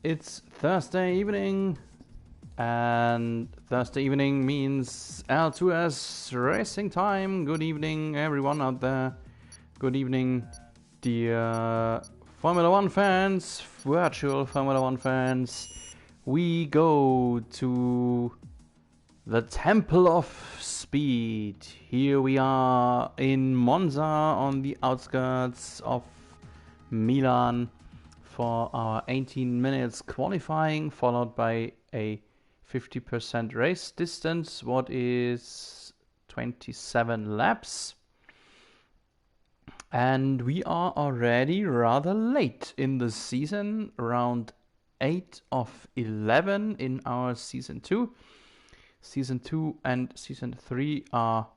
It's Thursday evening, and Thursday evening means L2S racing time. Good evening, everyone out there. Good evening, dear Formula 1 fans, virtual Formula 1 fans. We go to the Temple of Speed. Here we are in Monza on the outskirts of Milan for our 18 minutes qualifying, followed by a 50% race distance, what is 27 laps. And we are already rather late in the season, around 8 of 11 in our Season 2. Season 2 and Season 3 are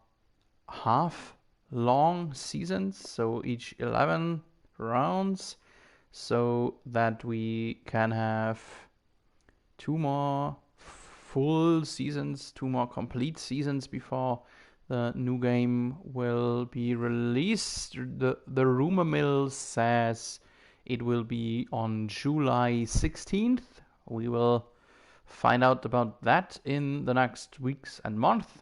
half-long seasons, so each 11 rounds, so that we can have 2 more full seasons, 2 more complete seasons before the new game will be released. The rumor mill says it will be on July 16th. We will find out about that in the next weeks and months.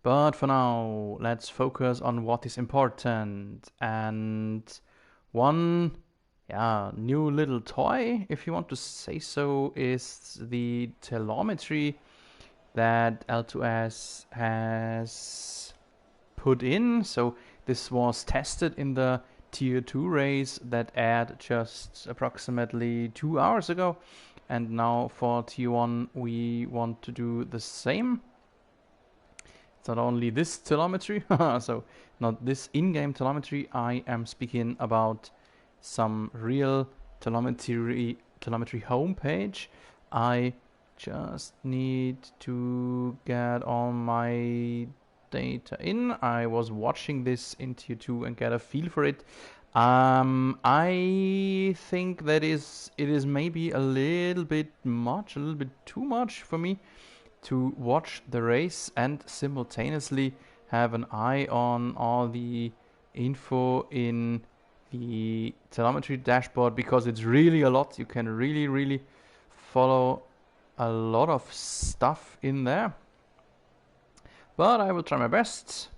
But for now, let's focus on what is important. And one new little toy, if you want to say so, is the telemetry that L2S has put in. So this was tested in the Tier 2 race that aired just approximately 2 hours ago. And now for Tier 1 we want to do the same. It's not only this telemetry, so not this in-game telemetry. I am speaking about some real telemetry homepage. I just need to get all my data in. I was watching this in Tier 2 and get a feel for it. I think that it is maybe a little bit too much for me to watch the race and simultaneously have an eye on all the info in the telemetry dashboard, because it's really a lot. You can really follow a lot of stuff in there, but I will try my best.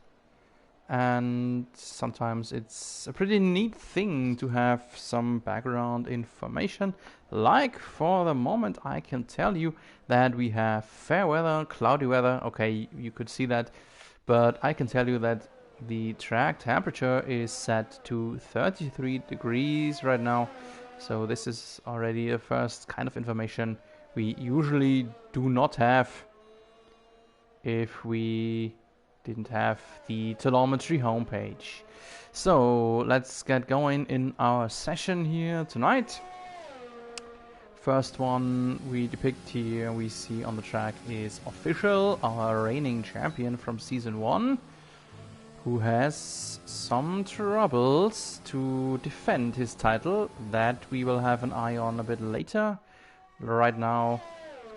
And sometimes it's a pretty neat thing to have some background information. Like for the moment, I can tell you that we have fair weather, cloudy weather. Okay, you could see that, but I can tell you that the track temperature is set to 33 degrees right now. So this is already the first kind of information we usually do not have if we didn't have the telemetry homepage. So let's get going in our session here tonight. First one we depict here, we see on the track is Official, our reigning champion from Season 1, who has some troubles to defend his title that we will have an eye on a bit later. Right now,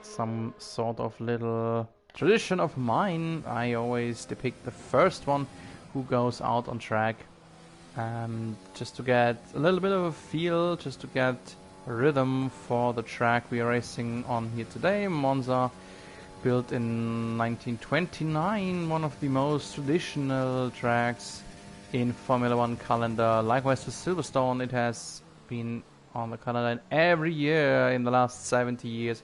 some sort of little tradition of mine, I always depict the first one who goes out on track, just to get a little bit of a feel, just to get a rhythm for the track we are racing on here today. Monza, built in 1929, one of the most traditional tracks in Formula 1 calendar. Likewise to Silverstone, it has been on the calendar every year in the last 70 years.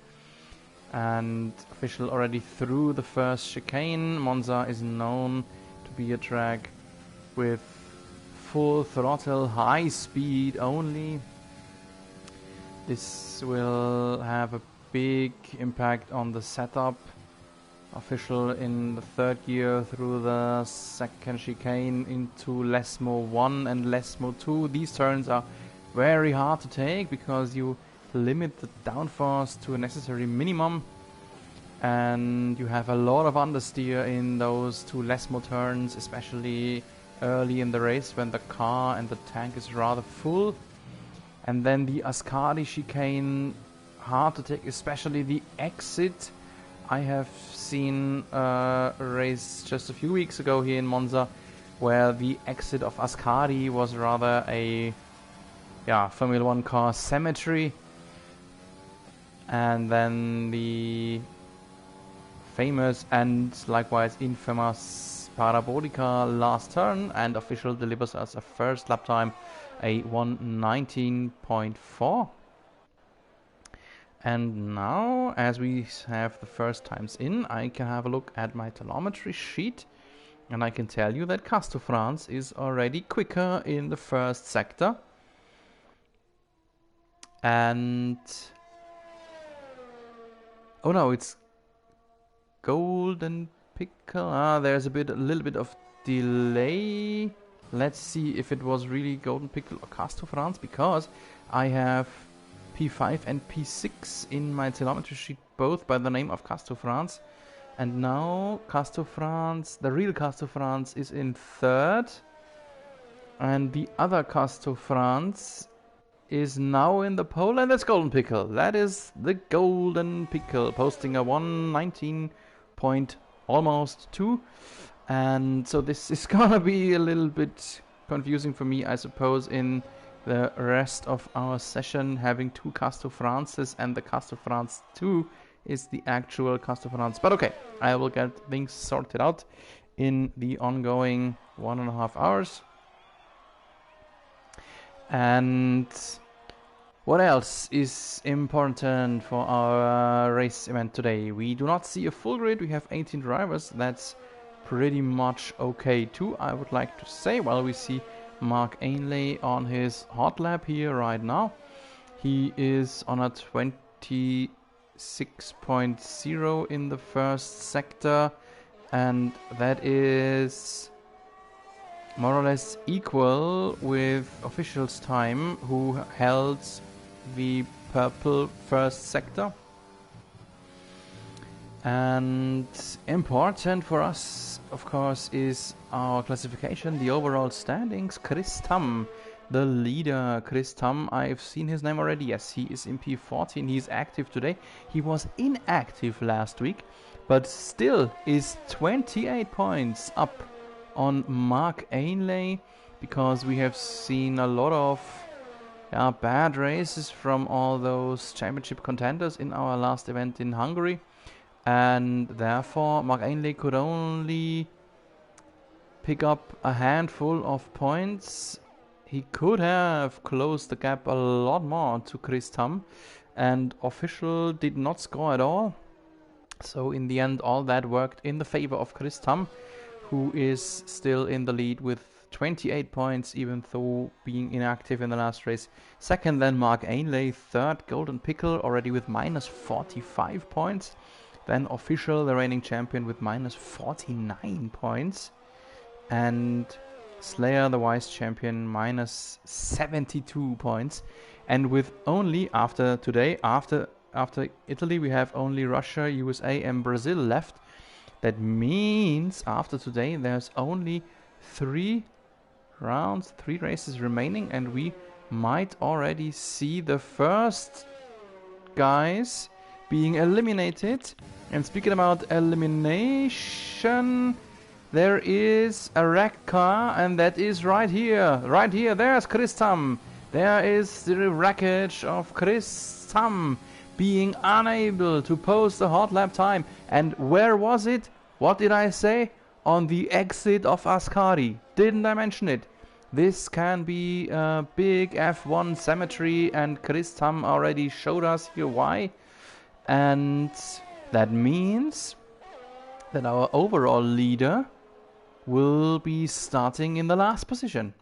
And Official already through the first chicane. Monza is known to be a track with full throttle, high speed only. This will have a big impact on the setup. Official in the third gear through the second chicane into Lesmo 1 and Lesmo 2. These turns are very hard to take because you limit the downforce to a necessary minimum, and you have a lot of understeer in those 2 Lesmo turns, especially early in the race when the car and the tank is rather full. And then the Ascari chicane, hard to take, especially the exit. I have seen a race just a few weeks ago here in Monza where the exit of Ascari was rather a Formula 1 car cemetery. And then the famous and likewise infamous Parabolica last turn, and official delivers us a first lap time, a 1:19.4. And now, as we have the first times in, I can have a look at my telemetry sheet, and I can tell you that Castor France is already quicker in the first sector. And oh no, it's Golden Pickle. There's a little bit of delay. Let's see if it was really Golden Pickle or Castor France, because I have P5 and P6 in my telemetry sheet, both by the name of Castor France. And now Castor France, the real Castor France, is in third, and the other Castor France is now in the pole, and that's Golden Pickle. That is the Golden Pickle, posting a 1:19 point almost 2. And so this is gonna be a little bit confusing for me, I suppose, in the rest of our session, having two Castor Frances, and the Castor France 2 is the actual Castor France. But okay, I will get things sorted out in the ongoing 1.5 hours. And what else is important for our race event today? We do not see a full grid. We have 18 drivers. That's pretty much okay too, I would like to say. While we see Mark Ainley on his hot lap here right now. He is on a 26.0 in the first sector, and that is more or less equal with officials' time, who held the purple first sector. And important for us, of course, is our classification, the overall standings. Chris Tam, the leader. Chris Tam, I've seen his name already. Yes, he is in P14. He's active today. He was inactive last week, but still is 28 points up on Mark Ainley, because we have seen a lot of bad races from all those championship contenders in our last event in Hungary. And therefore Mark Ainley could only pick up a handful of points. He could have closed the gap a lot more to Chris Tam, and official did not score at all. So in the end, all that worked in the favor of Chris Tam, who is still in the lead with 28 points, even though being inactive in the last race. Second then Mark Ainley. Third Golden Pickle, already with minus 45 points. Then official, the reigning champion, with minus 49 points. And Slayer, the vice champion, minus 72 points. And with only, after today, after Italy, we have only Russia, USA and Brazil left. That means after today there's only 3 rounds, 3 races remaining, and we might already see the first guys being eliminated. And speaking about elimination, there is a wrecked car, and that is right here. Right here, there's Chris Tam. There is the wreckage of Chris Tam being unable to post a hot lap time. And where was it? What did I say? On the exit of Ascari. Didn't I mention it? This can be a big F1 cemetery, and Chris Tam already showed us here why. And that means that our overall leader will be starting in the last position.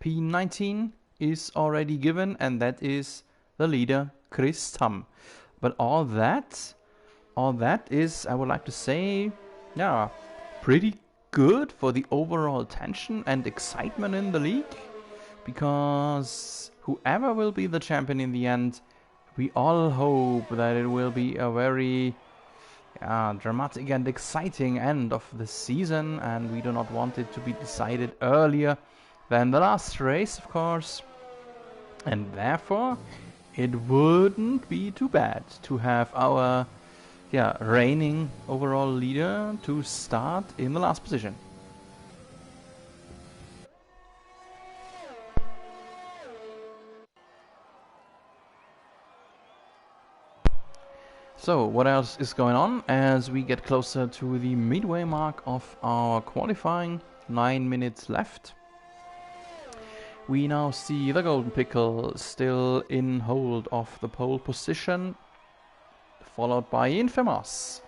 P19 is already given, and that is the leader, Chris Tam. But all that is, I would like to say, pretty good for the overall tension and excitement in the league, because whoever will be the champion in the end, we all hope that it will be a very dramatic and exciting end of the season, and we do not want it to be decided earlier than the last race, of course. And therefore, it wouldn't be too bad to have our reigning overall leader to start in the last position. So, what else is going on as we get closer to the midway mark of our qualifying? 9 minutes left. We now see the Golden Pickle still in hold of the pole position, followed by Infamous,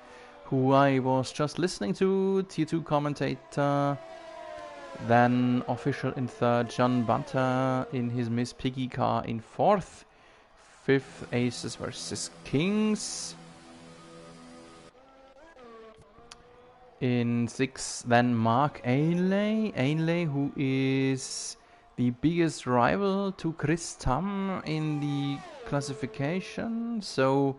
who I was just listening to, Tier 2 commentator. Then official in third, John Bunter in his Miss Piggy car in fourth. Fifth, Aces versus Kings. In sixth, then Mark Ainley, who is the biggest rival to Chris Tam in the classification. So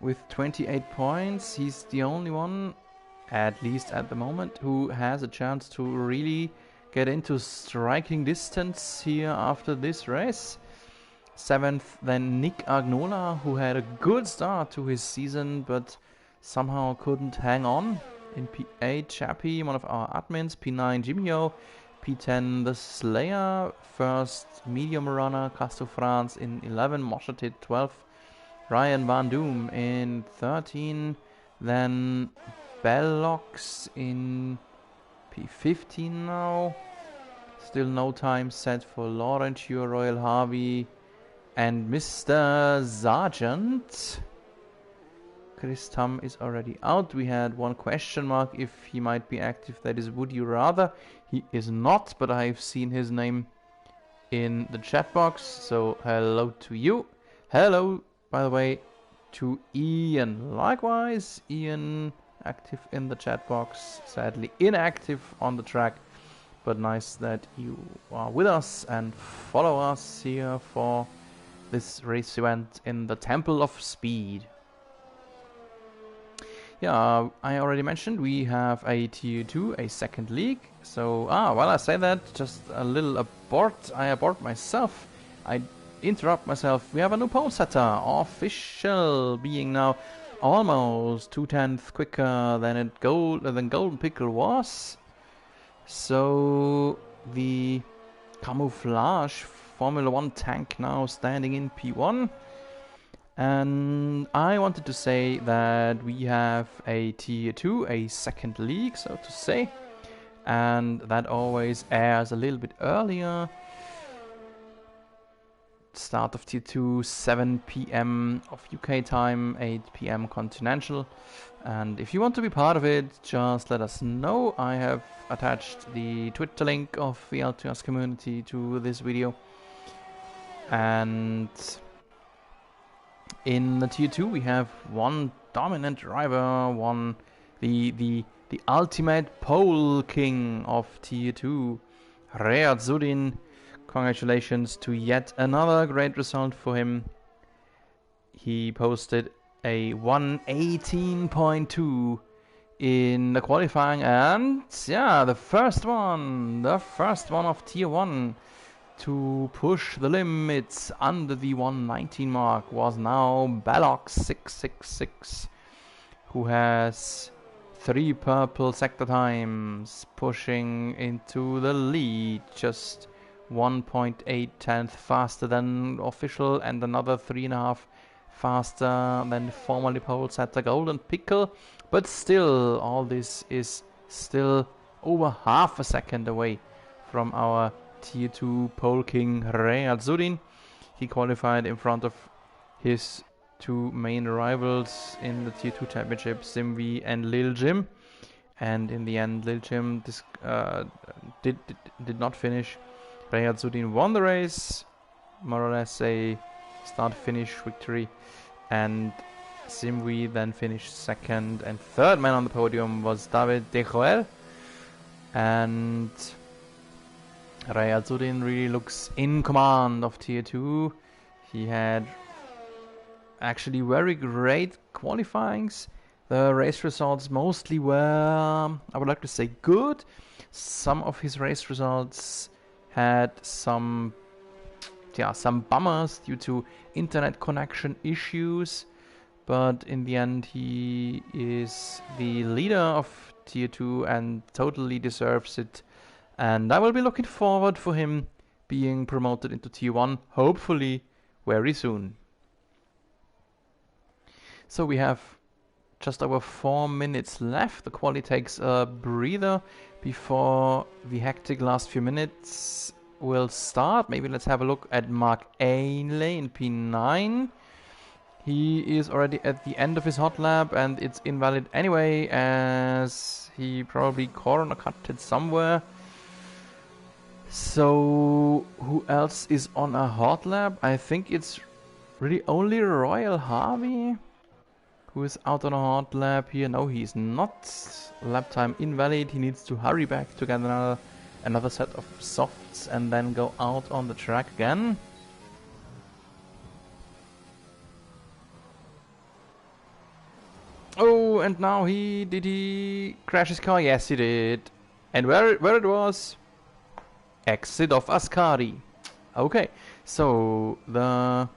with 28 points, he's the only one, at least at the moment, who has a chance to really get into striking distance here after this race. Seventh, then Nick Agnola, who had a good start to his season, but somehow couldn't hang on. In P8, Chappie, one of our admins. P9, Jimio. P10, The Slayer. First, Medium Runner, Casto France in 11. Moshatit, 12. Ryan Van Doom in 13. Then Bellox in P15 now. Still no time set for Laurentio, Royal Harvey, and Mr. Sargent. Chris Tam is already out. We had one question mark if he might be active. That is, would you rather? He is not, but I've seen his name in the chat box. So hello to you. Hello, by the way, to Ian. Likewise, Ian active in the chat box. Sadly inactive on the track. But nice that you are with us and follow us here for this race event in the Temple of Speed. Yeah, I already mentioned we have a Tier 2, a second league. So, while I say that, just a little abort. I abort myself. I interrupt myself. We have a new pole setter, official, being now almost 2/10 quicker than Golden Pickle was. So the camouflage Formula 1 tank now standing in P1. And I wanted to say that we have a Tier 2, a second league, so to say. And that always airs a little bit earlier. Start of Tier 2, 7 PM of UK time, 8 PM continental. And if you want to be part of it, just let us know. I have attached the Twitter link of the L2S community to this video. And in the Tier 2 we have one dominant driver, the ultimate pole king of Tier 2, Riyad Zudin. Congratulations to yet another great result for him. He posted a 118.2 in the qualifying, and yeah, the first one of Tier 1 to push the limits under the 119 mark was now Ballox 666, who has 3 purple sector times, pushing into the lead, just 1.8 faster than official and another 3.5 faster than formerly pole setter Golden Pickle. But still, all this is still over half a second away from our Tier 2 pole king Riyad Zudin. He qualified in front of his 2 main rivals in the Tier 2 championship, Simvi and Lil Jim. And in the end, Lil Jim did not finish. Riyad Zudin won the race, more or less a start-finish victory, and Simwi then finished second, and third man on the podium was David De Joel. And Riyad Zudin really looks in command of Tier 2. He had actually very great qualifyings. The race results mostly were, I would like to say, good. Some of his race results had some bummers due to internet connection issues, but in the end he is the leader of Tier 2 and totally deserves it, and I will be looking forward for him being promoted into Tier 1, hopefully very soon. So we have just over 4 minutes left. The quali takes a breather before the hectic last few minutes will start. Maybe let's have a look at Mark Ainley in P9. He is already at the end of his hot lap and it's invalid anyway, as he probably corner cut it somewhere. So who else is on a hot lap? I think it's really only Royal Harvey who is out on a hot lap here. No, he's not. Lap time invalid. He needs to hurry back to get another set of softs and then go out on the track again. Oh, and now did he crash his car? Yes, he did. And where it was? Exit of Ascari. Okay, so the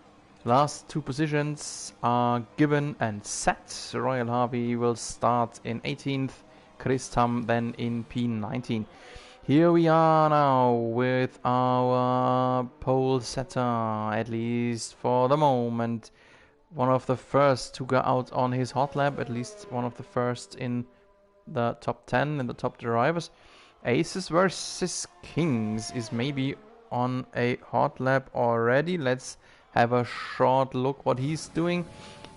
last two positions are given and set. Royal Harvey will start in 18th, Chris Tam then in P19. Here we are now with our pole setter, at least for the moment. One of the first to go out on his hot lap, at least one of the first in the top 10, in the top drivers. Aces versus Kings is maybe on a hot lap already. Let's have a short look what he's doing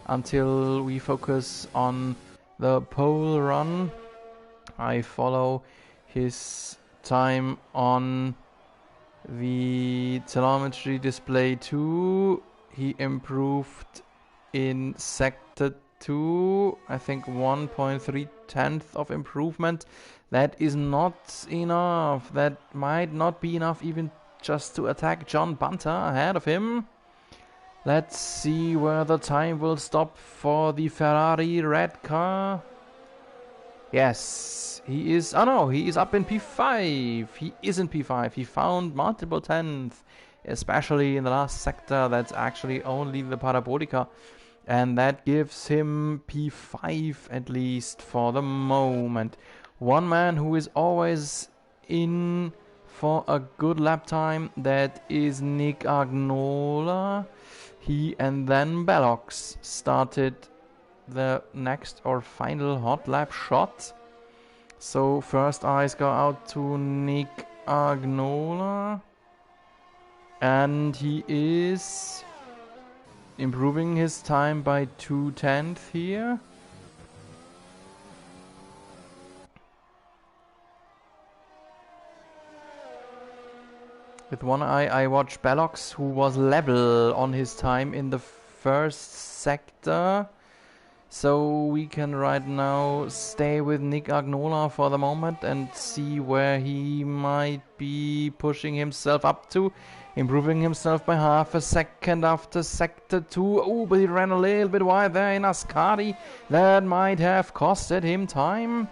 until we focus on the pole run. I follow his time on the telemetry display too. He improved in sector 2, I think 1.3 of improvement. That is not enough. That might not be enough even just to attack John Bunter ahead of him. Let's see where the time will stop for the Ferrari red car. Yes, he is. Oh no, he is up in P5. He is in P5. He found multiple 10th, especially in the last sector. That's actually only the Parabolica. And that gives him P5 at least for the moment. One man who is always in for a good lap time, that is Nick Agnola. He and then Bellox started the next or final hot lap shot. So first eyes go out to Nick Agnola. And he is improving his time by 2/10 here. With one eye I watch Bellox, who was level on his time in the first sector. So we can right now stay with Nick Agnola for the moment and see where he might be pushing himself up to. Improving himself by half a second after sector 2. Oh, but he ran a little bit wide there in Ascari. That might have costed him time.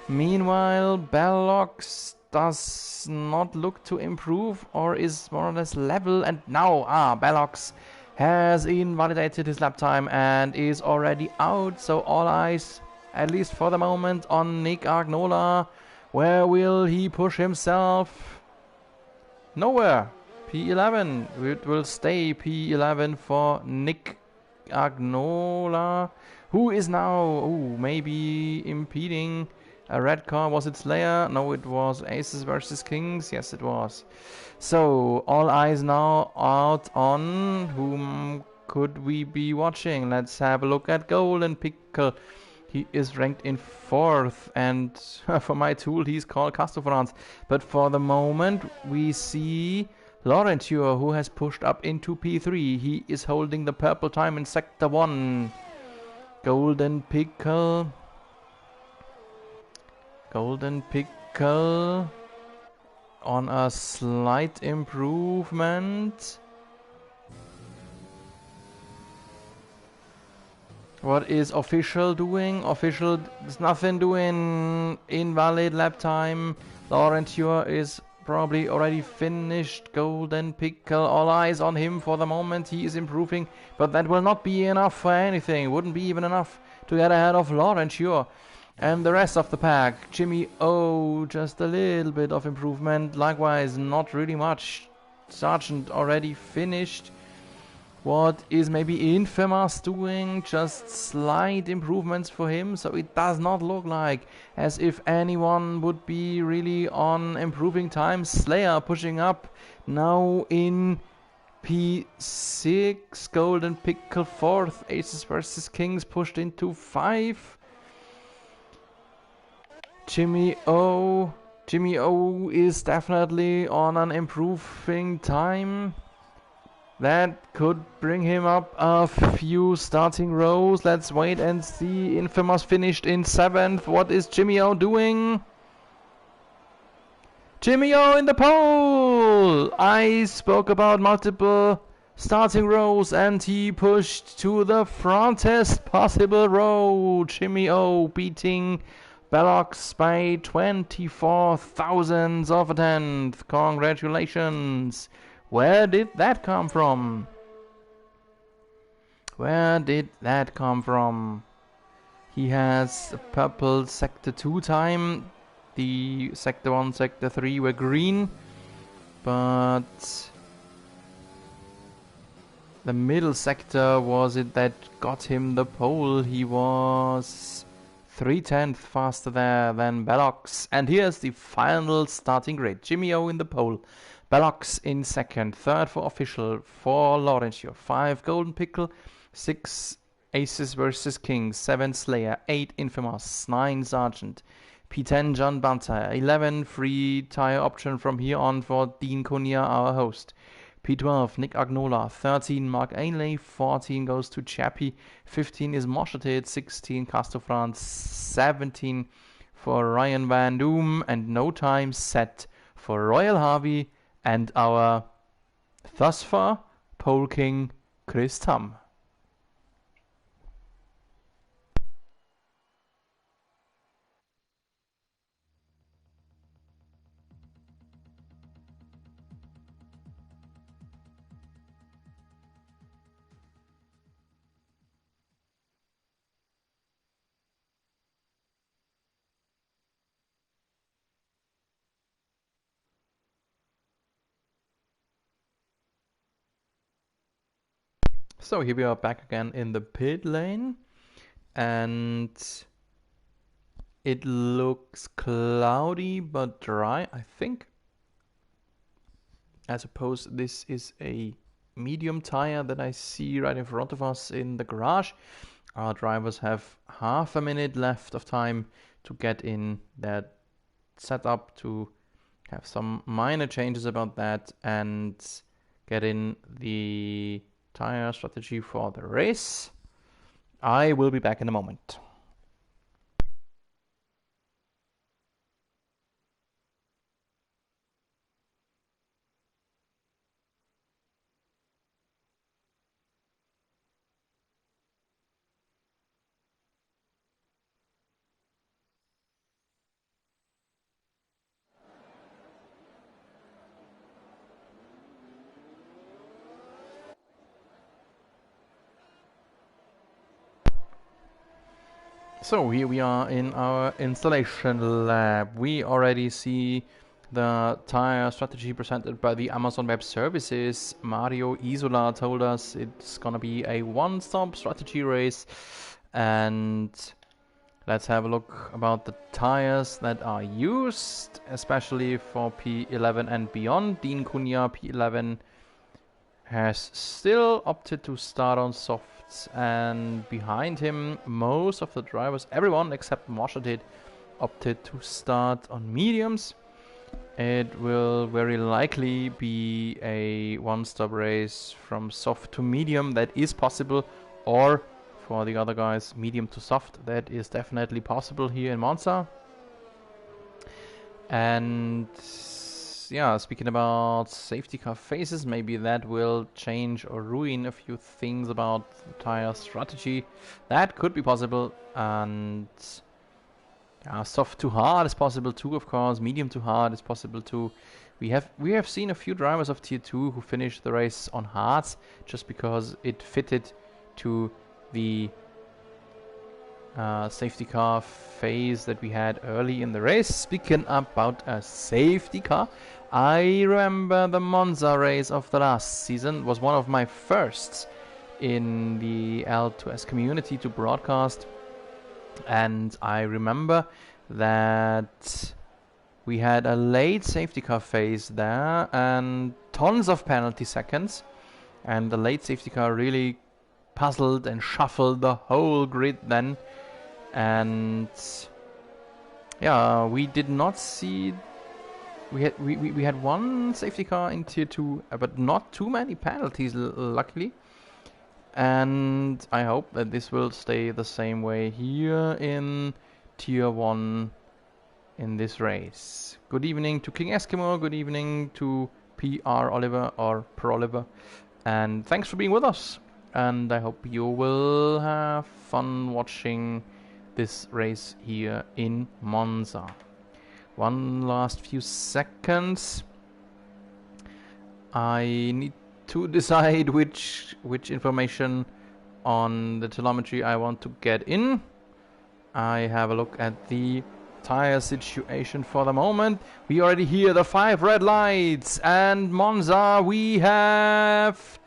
Meanwhile, Bellox does not look to improve or is more or less level. And now, Bellox has invalidated his lap time and is already out. So all eyes, at least for the moment, on Nick Agnola. Where will he push himself? Nowhere. P11. It will stay P11 for Nick Agnola, who is now maybe impeding a red car. Was it Slayer? No, it was Aces versus Kings. Yes, it was. So all eyes now out on whom could we be watching. Let's have a look at Golden Pickle. He is ranked in 4th, and for my tool he's called Castro France. But for the moment we see Laurentier, who has pushed up into P3. He is holding the purple time in sector 1. Golden Pickle on a slight improvement. What is official doing? Official is nothing doing. Invalid lap time. Laurentier is probably already finished. Golden Pickle, all eyes on him for the moment. He is improving, but that will not be enough for anything. Wouldn't be even enough to get ahead of Laurentier and the rest of the pack. Jimmy O, just a little bit of improvement. Likewise, not really much. Sargent already finished. What is maybe Infamous doing? Just slight improvements for him, so it does not look like as if anyone would be really on improving time. Slayer pushing up now in P6, Golden Pickle 4th, Aces versus Kings pushed into 5. Jimmy O is definitely on an improving time. That could bring him up a few starting rows. Let's wait and see. Infamous finished in 7th. What is Jimmy O doing? Jimmy O in the pole! I spoke about multiple starting rows and he pushed to the frontest possible row. Jimmy O beating Bellox by 24 thousandths of a tenth. Congratulations! Where did that come from? Where did that come from? He has a purple sector 2 time. The sector 1, sector 3 were green. But the middle sector was it that got him the pole. He was 3/10 faster there than Bellox. And here's the final starting grid. Jimmy O in the pole. Bellox in 2nd, 3rd for Official, 4 Laurencio, 5 Golden Pickle, 6 Aces versus Kings, 7 Slayer, 8 Infamous, 9 Sergeant, P10 John Banter, 11 free tire option from here on for Dean Cunha, our host, P12 Nick Agnola, 13 Mark Ainley, 14 goes to Chappie, 15 is Mosheted, 16 Castro France, 17 for Ryan Van Doom, and no time set for Royal Harvey and our thus far pole king Chris Tam. So here we are back again in the pit lane, and it looks cloudy but dry, I think. I suppose this is a medium tire that I see right in front of us in the garage. Our drivers have half a minute left of time to get in that setup, to have some minor changes about that and get in the tire strategy for the race. I will be back in a moment. So here we are in our installation lab. We already see the tire strategy presented by the Amazon Web Services. Mario Isola told us it's gonna be a one-stop strategy race, and let's have a look about the tires that are used, especially for P11 and beyond. Dean Cunha, P11, has still opted to start on softs, and behind him most of the drivers, everyone except Mosheted, opted to start on mediums. It will very likely be a one-stop race from soft to medium. That is possible, or for the other guys, medium to soft. That is definitely possible here in Monza. And yeah, speaking about safety car phases, maybe that will change or ruin a few things about tire strategy. That could be possible. And soft to hard is possible too, of course. Medium to hard is possible too. We have seen a few drivers of Tier 2 who finished the race on hards just because it fitted to the safety car phase that we had early in the race. Speaking about a safety car, I remember the Monza race of the last season was one of my firsts in the L2S community to broadcast, and I remember that we had a late safety car phase there and tons of penalty seconds, and the late safety car really puzzled and shuffled the whole grid then, and yeah, we did not see. We had one safety car in Tier 2, but not too many penalties, luckily. And I hope that this will stay the same way here in Tier 1 in this race. Good evening to King Eskimo, good evening to PR Oliver or Pro Oliver, and thanks for being with us. And I hope you will have fun watching this race here in Monza. One last few seconds. I need to decide which information on the telemetry I want to get in. I have a look at the tire situation for the moment. We already hear the 5 red lights, and Monza, we have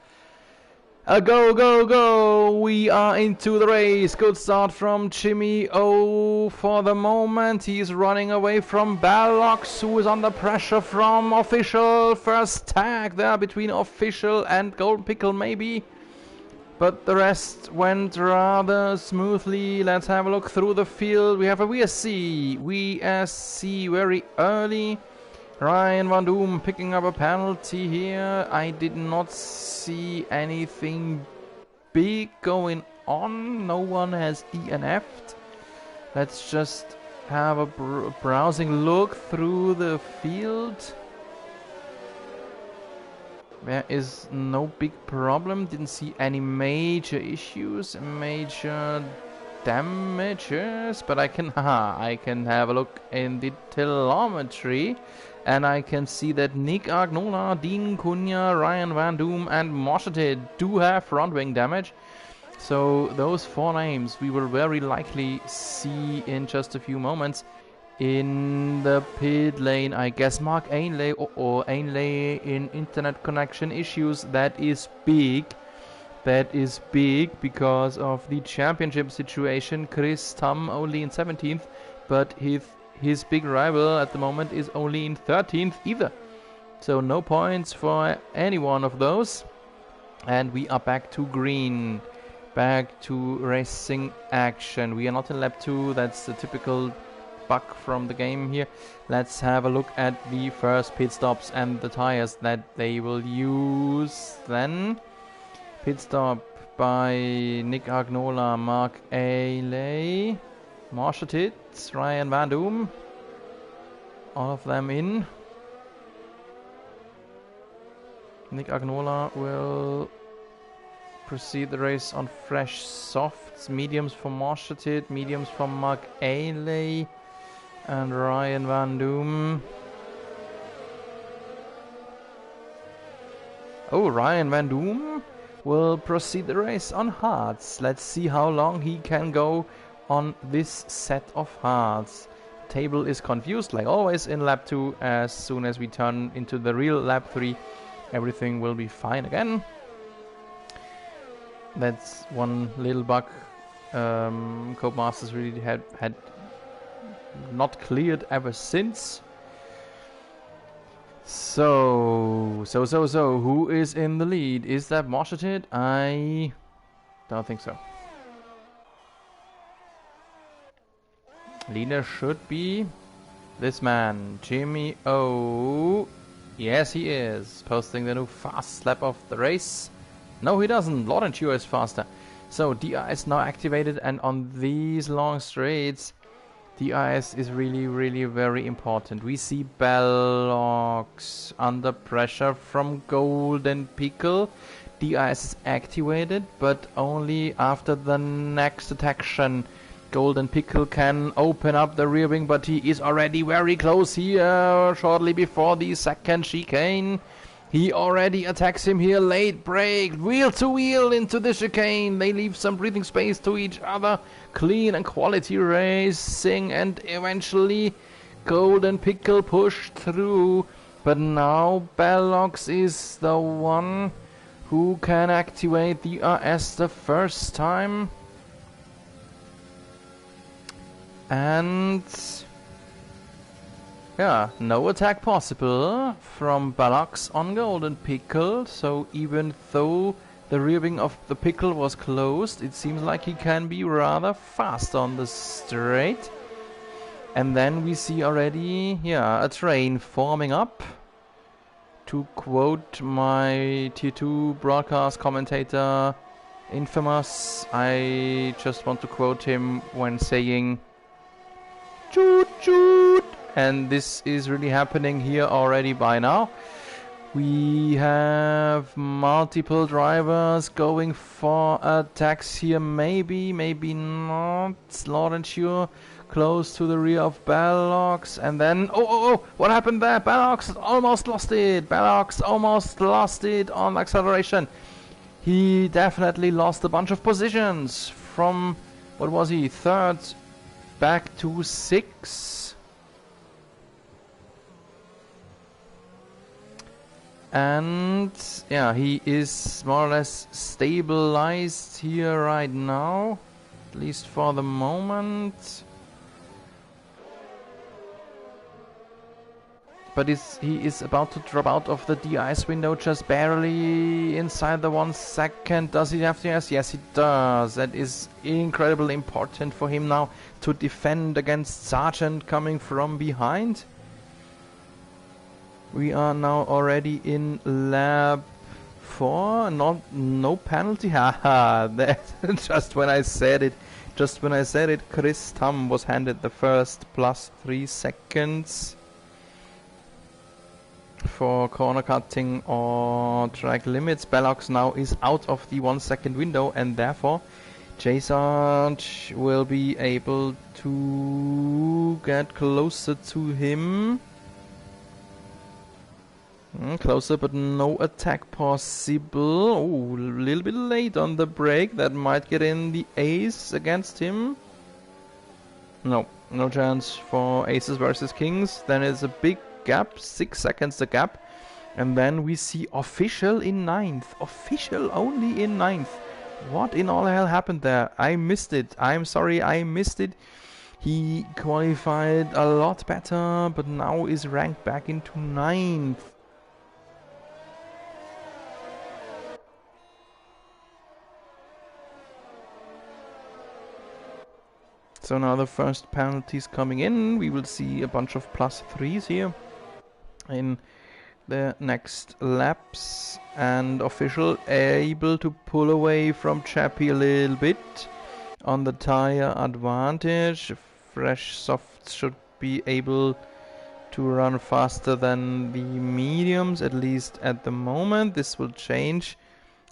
a go, go, go! We are into the race. Good start from Jimmy O for the moment. He's running away from Ballox, who is under pressure from Official. First tag there between Official and Golden Pickle, maybe. But the rest went rather smoothly. Let's have a look through the field. We have a VSC very early. Ryan Van Doom picking up a penalty here. I did not see anything big going on. No one has DNF'd. Let's just have a browsing look through the field. There is no big problem. Didn't see any major issues, major damages, but I can have a look in the telemetry, and I can see that Nick Agnola, Dean Cunha, Ryan Van Doom and Moshete do have front wing damage. So those 4 names we will very likely see in just a few moments in the pit lane. I guess Mark Ainley, Ainley in internet connection issues. That is big. That is big because of the championship situation. Chris Tam only in 17th, but his big rival at the moment is only in 13th either. So no points for any one of those. And we are back to green. Back to racing action. We are not in lap 2. That's the typical bug from the game here. Let's have a look at the first pit stops and the tires that they will use then. Pit stop by Nick Agnola, Mark Ailey, Marshatitz, Ryan Van Doom. All of them in. Nick Agnola will proceed the race on fresh softs. Mediums for Marshatitz, mediums from Mark Ailey and Ryan Van Doom. Oh, Ryan Van Doom will proceed the race on hards. Let's see how long he can go on this set of hards. Table is confused like always in lap 2. As soon as we turn into the real lap 3, everything will be fine again. That's one little bug Codemasters really had not cleared ever since. So, who is in the lead? Is that Moshete? I don't think so. Leader should be this man, Jimmy O. Yes, he is. Posting the new fast lap of the race. No, he doesn't. Lord and Chew is faster. So, DRS now activated, and on these long straights, DRS is really very important. We see Ballox under pressure from Golden Pickle. DRS is activated, but only after the next detection. Golden Pickle can open up the rear wing, but he is already very close here, shortly before the second chicane. He already attacks him here, late break, wheel to wheel into the chicane. They leave some breathing space to each other. Clean and quality racing, and eventually Golden Pickle pushed through. But now Ballox is the one who can activate the RS the first time. And yeah, no attack possible from Ballox on Golden Pickle. So even though the rear wing of the Pickle was closed, it seems like he can be rather fast on the straight. And then we see already, yeah, a train forming up. To quote my Tier 2 broadcast commentator, Infamous, I just want to quote him when saying, "Choot choot!" And this is really happening here already by now. We have multiple drivers going for attacks here, maybe not. Laurentiu close to the rear of Ballox, and then what happened there? Ballox almost lost it. Ballox almost lost it on acceleration. He definitely lost a bunch of positions from, what was he, third back to 6. And yeah, he is more or less stabilized here right now, at least for the moment. But he is about to drop out of the DRS window, just barely inside the 1 second. Does he have DRS? Yes, he does. That is incredibly important for him now to defend against Sargent coming from behind. We are now already in lap 4. No penalty. Haha. Just when I said it, Chris Tam was handed the first +3 seconds for corner cutting or track limits. Ballox now is out of the 1 second window, and therefore Jason will be able to get closer to him. Closer, but no attack possible. Oh, a little bit late on the brake. That might get in the ace against him. No chance for aces versus kings. Then it's a big gap, 6 seconds the gap. And then we see official in 9th. Official only in 9th. What in all hell happened there? I missed it. I'm sorry, I missed it. He qualified a lot better, but now is ranked back into 9th. So now the first penalties coming in. We will see a bunch of +3s here in the next laps. And official able to pull away from Chappie a little bit on the tire advantage. Fresh softs should be able to run faster than the mediums, at least at the moment. This will change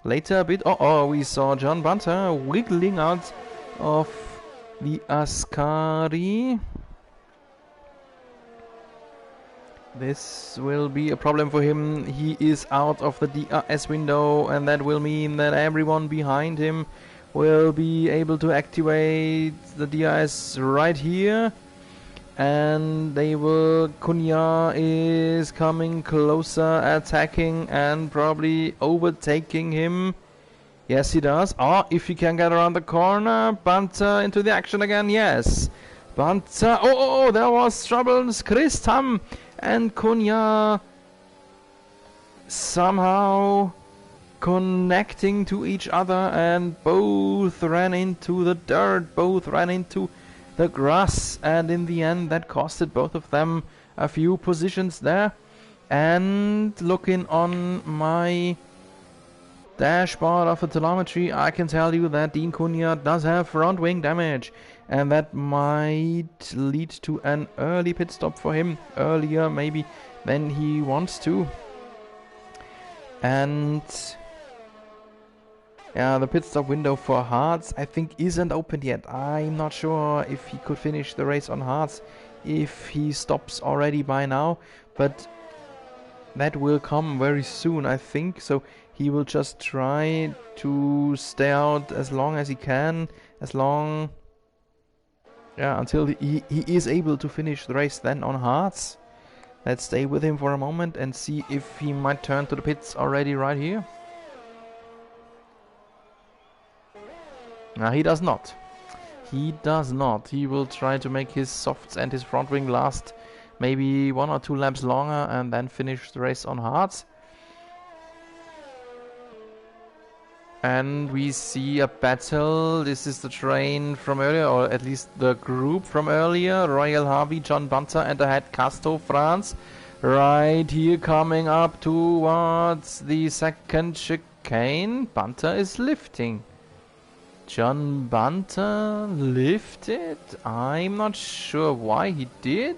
later a bit. We saw John Bunter wiggling out of the Ascari. This will be a problem for him. He is out of the DRS window, and that will mean that everyone behind him will be able to activate the DRS right here. And Cunha is coming closer, attacking and probably overtaking him. Yes, he does. If he can get around the corner. Bunter into the action again. Yes. Bunter. There was troubles. Chris Tam and Cunha somehow connecting to each other, and both ran into the dirt. Both ran into the grass. And in the end, that costed both of them a few positions there. And looking on my dashboard of the telemetry, I can tell you that Dean Cunha does have front wing damage, and that might lead to an early pit stop for him, earlier maybe than he wants to. And yeah, the pit stop window for Hartz I think isn't open yet. I'm not sure if he could finish the race on Hartz if he stops already by now, but that will come very soon, I think. So he will just try to stay out as long as he can, until he is able to finish the race then on Hartz. Let's stay with him for a moment and see if he might turn to the pits already right here. No, he does not. He does not. He will try to make his softs and his front wing last maybe 1 or 2 laps longer and then finish the race on hards. And we see a battle. This is the train from earlier, or at least the group from earlier. Royal Harvey, John Bunter, and ahead Casto France. Right here coming up towards the second chicane. Bunter is lifting. John Bunter lifted. I'm not sure why he did,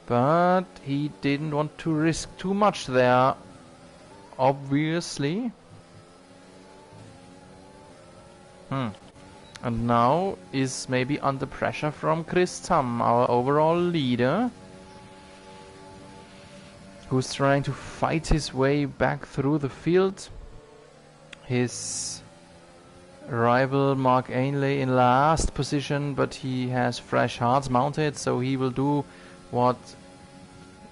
but he didn't want to risk too much there, obviously. And now is maybe under pressure from Chris Tam, our overall leader, who's trying to fight his way back through the field. His rival Mark Ainley in last position, but he has fresh hards mounted, so he will do what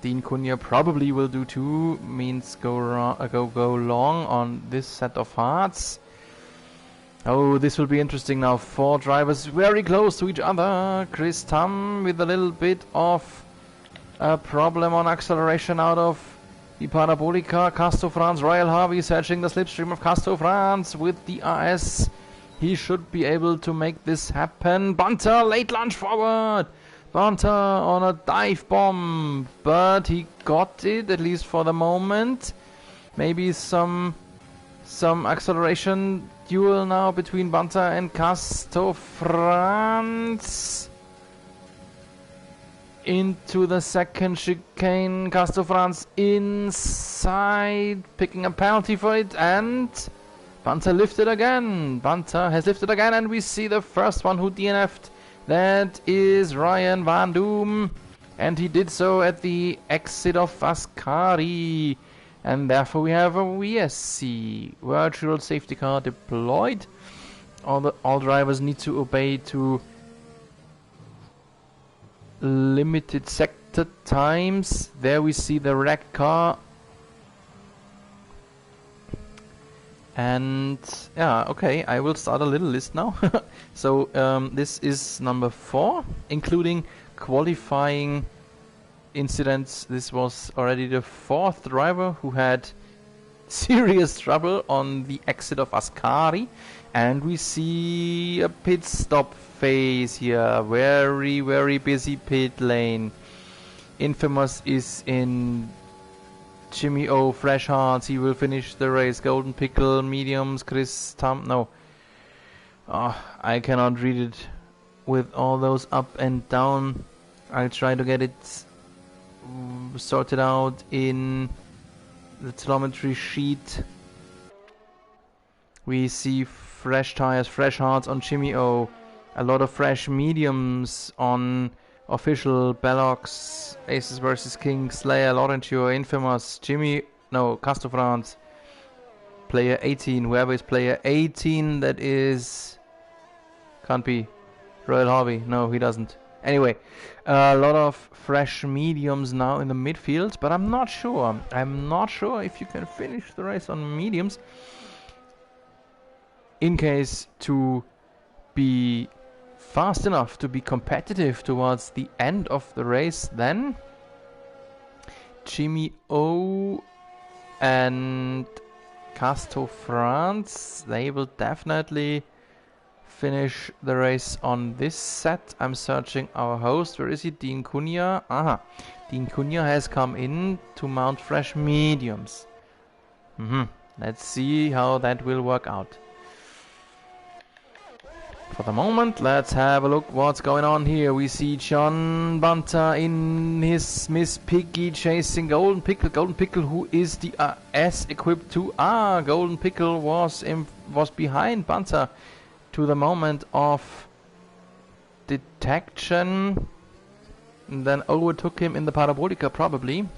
Dean Cunha probably will do too, means go long on this set of hards. Oh, this will be interesting now. 4 drivers very close to each other. Chris Tam with a little bit of a problem on acceleration out of the Parabolica. Casto France, Royal Harvey searching the slipstream of Casto France with the RS. He should be able to make this happen. Bunter, late launch forward. Bunter on a dive bomb, but he got it, at least for the moment. Maybe some acceleration duel now between Bunter and Casto France. Into the second chicane, Casto France inside, picking a penalty for it, and Bunter lifted again. Bunter has lifted again, and we see the first one who DNF'd. That is Ryan Van Doom, and he did so at the exit of Ascari. And therefore we have a VSC, virtual safety car, deployed. All drivers need to obey to limited sector times. There we see the red car. And yeah, okay, I will start a little list now. So this is number 4, including qualifying incidents. This was already the 4th driver who had serious trouble on the exit of Ascari, and we see a pit stop phase here. Very busy pit lane. Infamous is in Jimmy O, fresh hearts. He will finish the race. Golden Pickle, mediums, Chris Tam. No, I cannot read it with all those up and down. I'll try to get it sorted out in the telemetry sheet. We see fresh tires, fresh hards on Jimmy O, a lot of fresh mediums on official Bellox, Aces vs King, Slayer, Laurentio, Infamous, Casto France, player 18, whoever is player 18, that is, can't be Royal Harvey, no he doesn't. Anyway, a lot of fresh mediums now in the midfield, but I'm not sure if you can finish the race on mediums. In case to be fast enough to be competitive towards the end of the race, then Jimmy O and Casto France, they will definitely finish the race on this set. I'm searching our host. Where is he? Dean Cunha. Aha. Dean Cunha has come in to mount fresh mediums. Let's see how that will work out. For the moment, let's have a look what's going on here. We see John Bunter in his Miss Piggy chasing Golden Pickle. Golden Pickle, who is the S equipped to Golden Pickle was behind Bunter to the moment of detection, and then overtook him in the Parabolica probably.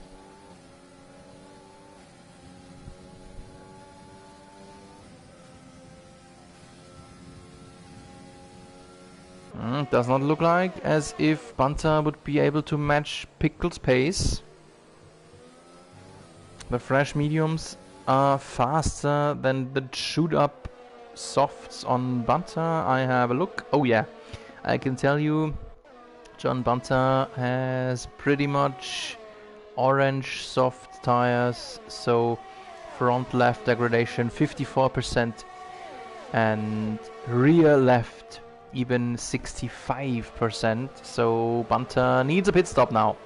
Does not look like as if Banta would be able to match Pickle's pace. The fresh mediums are faster than the chewed up softs on Banta. I have a look. Oh yeah, I can tell you John Banta has pretty much orange soft tires, so front left degradation 54% and rear left even 65%, so Banta needs a pit stop now.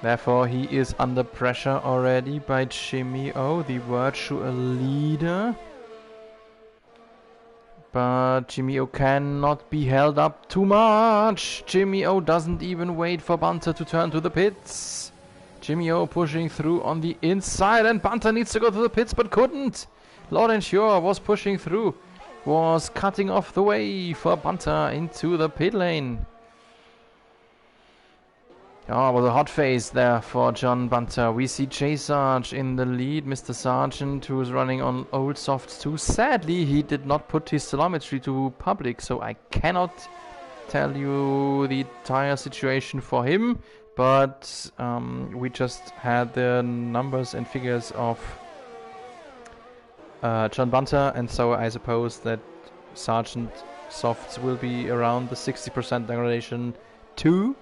Therefore he is under pressure already by Jimmy O, the virtual leader. But Jimmy O cannot be held up too much. Jimmy O doesn't even wait for Banta to turn to the pits. Jimmy O pushing through on the inside, and Banta needs to go to the pits but couldn't. Laurentior was pushing through, was cutting off the way for Banta into the pit lane. Oh, it was a hot phase there for John Banta. We see J Sarge in the lead, Mr. Sargent, who is running on old softs too. Sadly, he did not put his telemetry to public, so I cannot tell you the tire situation for him. But we just had the numbers and figures of John Banta, and so I suppose that Sargent softs will be around the 60% degradation too.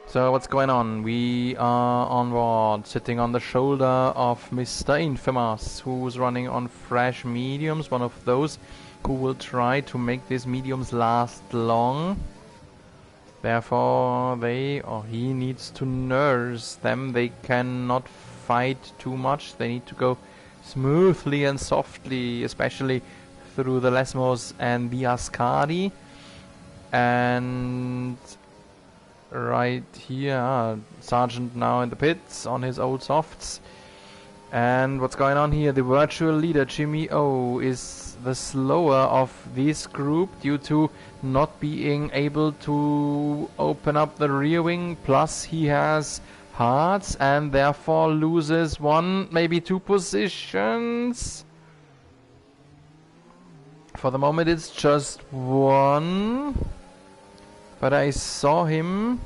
So what's going on? We are on board, sitting on the shoulder of Mr. Infamous, who's running on fresh mediums, one of those who will try to make these mediums last long. Therefore he needs to nurse them. They cannot fight too much. They need to go smoothly and softly, especially through the Lesmos and the Ascari. And right here, Sargent now in the pits on his old softs. And what's going on here? The virtual leader, Jimmy O, is the slower of this group due to not being able to open up the rear wing. Plus he has hearts and therefore loses one, maybe two positions. For the moment it's just one. But I saw him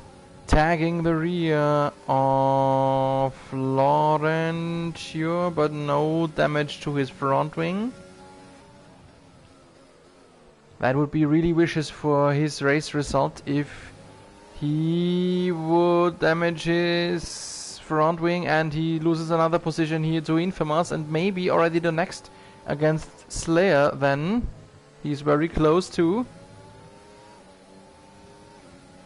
tagging the rear of Laurentior, but no damage to his front wing. That would be really vicious for his race result if he would damage his front wing and he loses another position here to Infamous, and maybe already the next against Slayer then. He's very close too.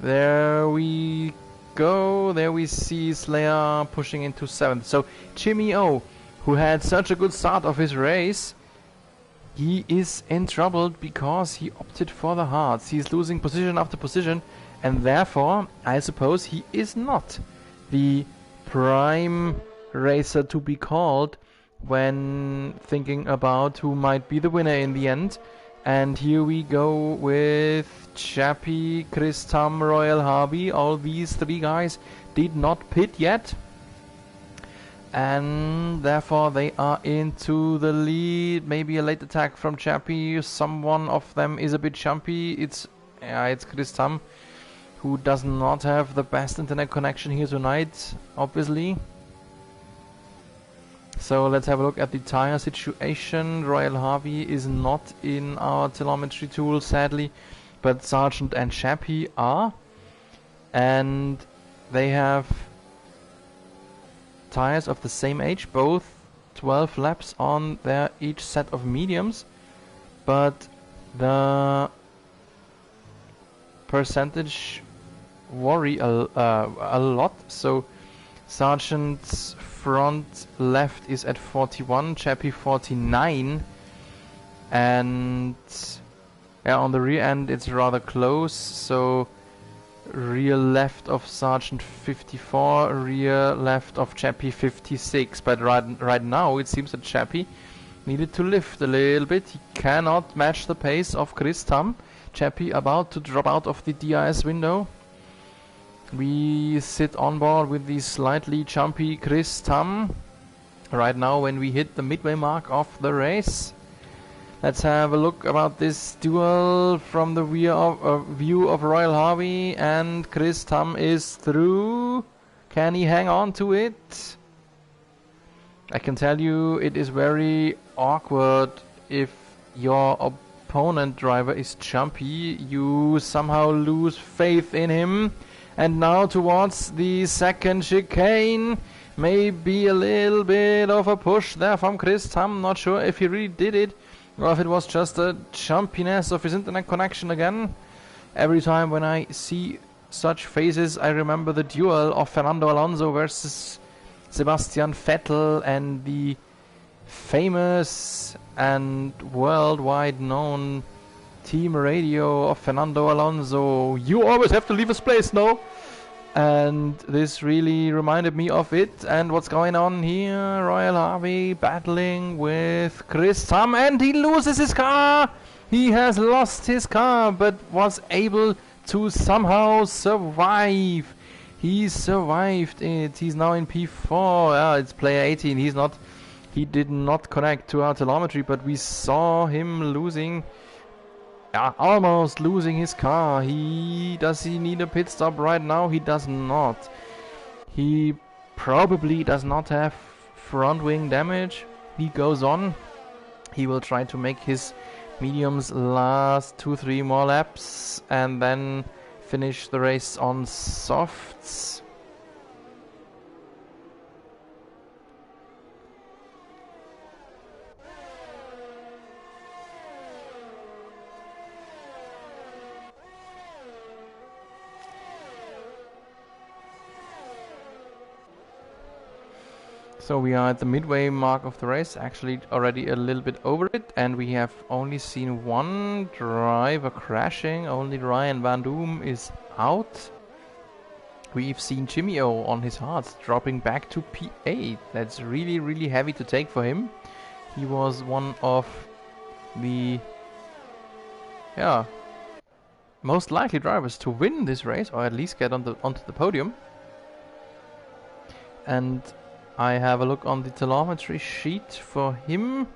There we go. There we see Slayer pushing into 7th. So Jimmy O, who had such a good start of his race, he is in trouble because he opted for the hards. He's losing position after position, and therefore I suppose he is not the prime racer to be called when thinking about who might be the winner in the end. And here we go with Chappie, Chris Tam, Royal Harvey. All these three guys did not pit yet, and therefore they are into the lead. Maybe a late attack from Chappie. Someone of them is a bit jumpy. It's Chris Tam, who does not have the best internet connection here tonight, obviously. So let's have a look at the tire situation. Royal Harvey is not in our telemetry tool, sadly, but Sargent and Chappie are, and they have tires of the same age, both 12 laps on their each set of mediums, but the percentage vary a lot. So Sargent's front left is at 41, Chappie 49, and yeah, on the rear end it's rather close. So rear left of Sargent 54, rear left of Chappie 56. But right now it seems that Chappie needed to lift a little bit. He cannot match the pace of Chris Tam. Chappie about to drop out of the DRS window. We sit on board with the slightly jumpy Chris Tam. right now when we hit the midway mark of the race. Let's have a look about this duel from the view of Royal Harvey, and Chris Tam is through. Can he hang on to it? I can tell you it is very awkward if your opponent driver is jumpy. You somehow lose faith in him. And now towards the second chicane. Maybe a little bit of a push there from Chris Tam. Not sure if he really did it or if it was just a jumpiness of his internet connection again. Every time when I see such phases, I remember the duel of Fernando Alonso versus Sebastian Vettel and the famous and worldwide known team radio of Fernando Alonso. You always have to leave this place, no? And this really reminded me of it. And what's going on here? Royal Harvey battling with Chris Tam, and he loses his car. He has lost his car, but was able to somehow survive. He survived it. He's now in P4. It's player 18. He did not connect to our telemetry, but we saw him losing. Almost losing his car. Does he need a pit stop right now? He does not. He probably does not have front wing damage. He goes on. He will try to make his mediums last 2-3 more laps and then finish the race on softs. So we are at the midway mark of the race, actually already a little bit over it, and we have only seen one driver crashing. Only Ryan Van Doom is out. We've seen Jimmy O on his hards dropping back to P8. That's really, really heavy to take for him. He was one of the most likely drivers to win this race, or at least get onto the podium. And I have a look on the telemetry sheet for him,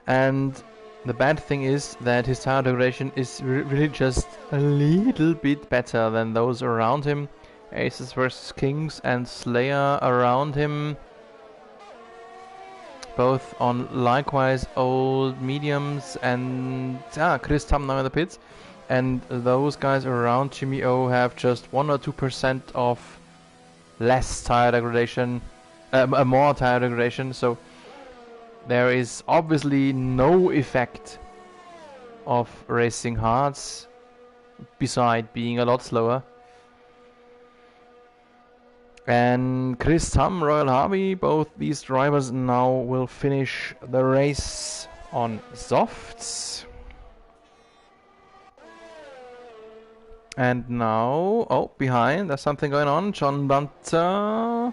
and the bad thing is that his tire degradation is really just a little bit better than those around him. Aces versus Kings and Slayer around him, both on likewise old mediums, and Chris Tam now in the pits, and those guys around Jimmy O have just 1 or 2% of less tire degradation, more tire degradation, so there is obviously no effect of racing hards beside being a lot slower. And Chris Tam, Royal Harvey, both these drivers now will finish the race on softs. And now, behind, there's something going on. John Bunter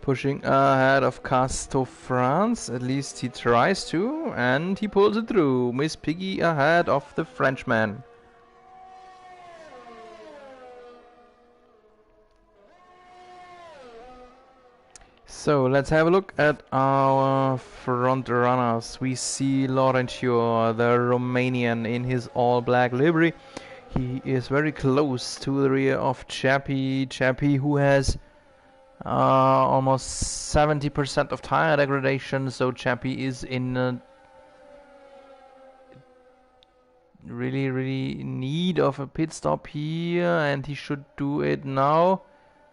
pushing ahead of Casto France. At least he tries to, and he pulls it through. Miss Piggy ahead of the Frenchman. So let's have a look at our front runners. We see Laurentiu, the Romanian, in his all-black livery. He is very close to the rear of Chappie. Chappie, who has almost 70% of tire degradation. So Chappie is in a really, really need of a pit stop here, and he should do it now.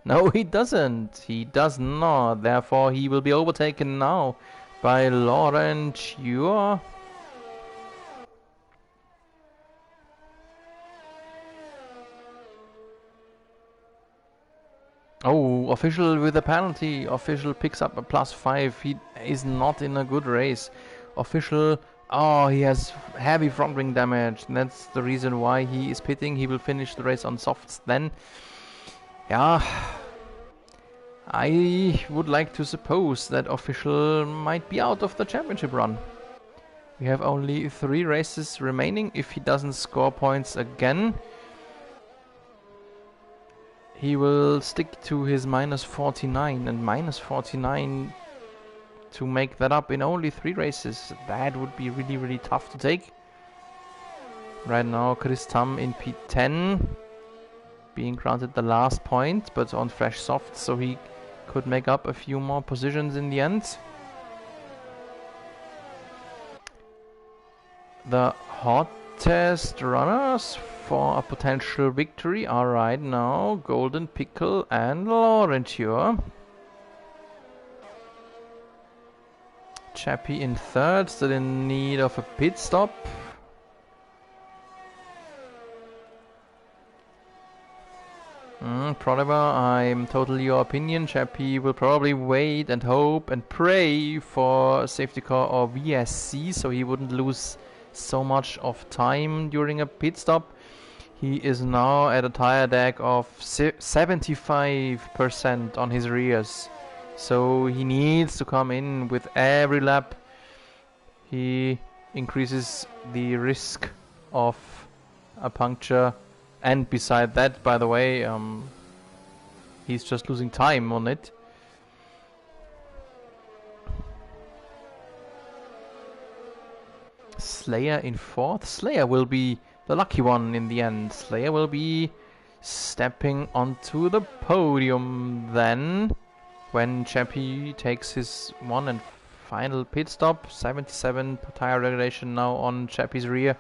No, he doesn't. He does not. Therefore, he will be overtaken now by Laurentiu. Oh, official with a penalty. Official picks up a +5. He is not in a good race. Official, he has heavy front wing damage. That's the reason why he is pitting. He will finish the race on softs then. Yeah, I would like to suppose that official might be out of the championship run. We have only 3 races remaining. If he doesn't score points again, he will stick to his minus 49, and minus 49 to make that up in only 3 races. That would be really, really tough to take. Right now, Chris Tam in P10, being granted the last point, but on fresh soft, so he could make up a few more positions in the end. The hottest runners for a potential victory are right now Golden Pickle and Laurenture. Chappie in third, still in need of a pit stop. Prodiver, I'm totally your opinion. Chappie will probably wait and hope and pray for a safety car or VSC, so he wouldn't lose so much of time during a pit stop. He is now at a tire deck of 75% on his rears, so he needs to come in with every lap. He increases the risk of a puncture, and beside that, by the way, he's just losing time on it. Slayer in fourth. Slayer will be the lucky one in the end. Slayer will be stepping onto the podium then, when Chappie takes his one and final pit stop. 77 tire regulation now on Chappie's rear.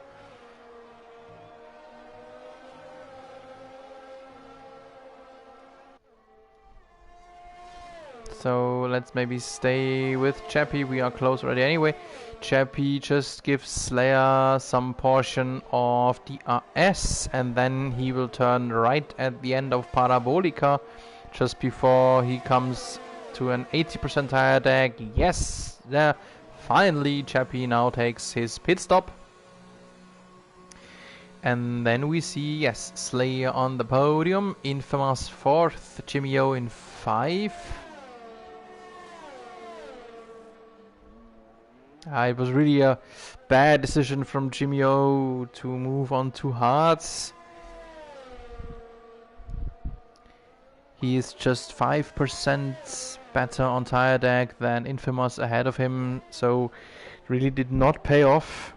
So let's maybe stay with Chappie. We are close already anyway. Chappie just gives Slayer some portion of the RS, and then he will turn right at the end of Parabolica just before he comes to an 80% tire deck. Yes, there. Finally, Chappie now takes his pit stop. And then we see, yes, Slayer on the podium. Infamous fourth, Jimmy O in 5. It was really a bad decision from Jimmy O to move on to hards. He is just 5% better on tire deck than Infamous ahead of him, so really did not pay off.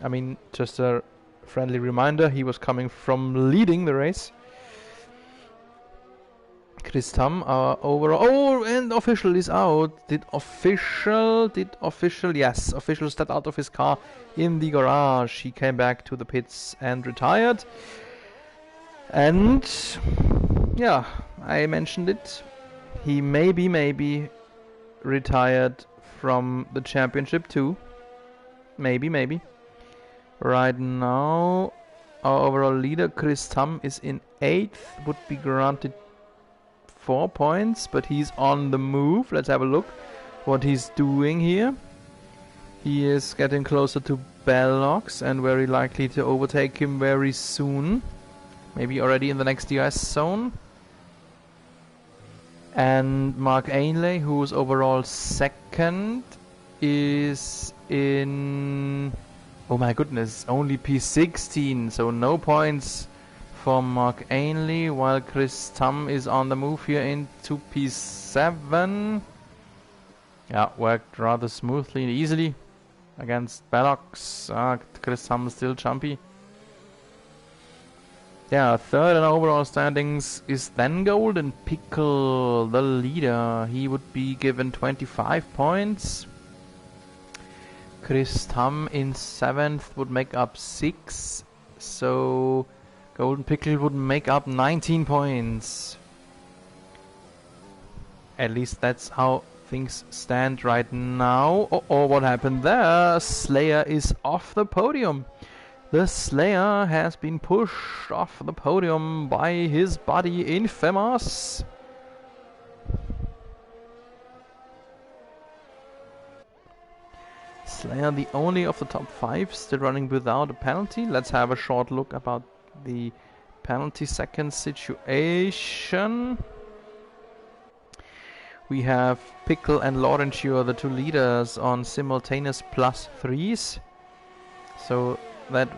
I mean, just a friendly reminder, he was coming from leading the race. Chris Tam, overall. Oh, and official is out. Did official? Yes, official stepped out of his car in the garage. He came back to the pits and retired. And yeah, I mentioned it. He maybe retired from the championship too. Maybe. Right now, our overall leader Chris Tam is in 8th. Would be granted 4 points, but he's on the move. Let's have a look what he's doing here. He is getting closer to Bellox and very likely to overtake him very soon. Maybe already in the next DRS zone. And Mark Ainley, who is overall 2nd, is in... oh my goodness, only P16, so no points for Mark Ainley, while Chris Tam is on the move here into P7. Yeah, worked rather smoothly and easily against Bellox. Chris Tam is still jumpy. Yeah, 3rd in overall standings is then Golden Pickle, the leader. He would be given 25 points. Chris Tam in 7th would make up 6, so Golden Pickle would make up 19 points. At least that's how things stand right now. Oh, what happened there? Slayer is off the podium. The Slayer has been pushed off the podium by his buddy Infamous. Slayer, the only of the top 5 still running without a penalty. Let's have a short look about the penalty second situation. We have Pickle and Laurenture, the 2 leaders, on simultaneous +3s. So that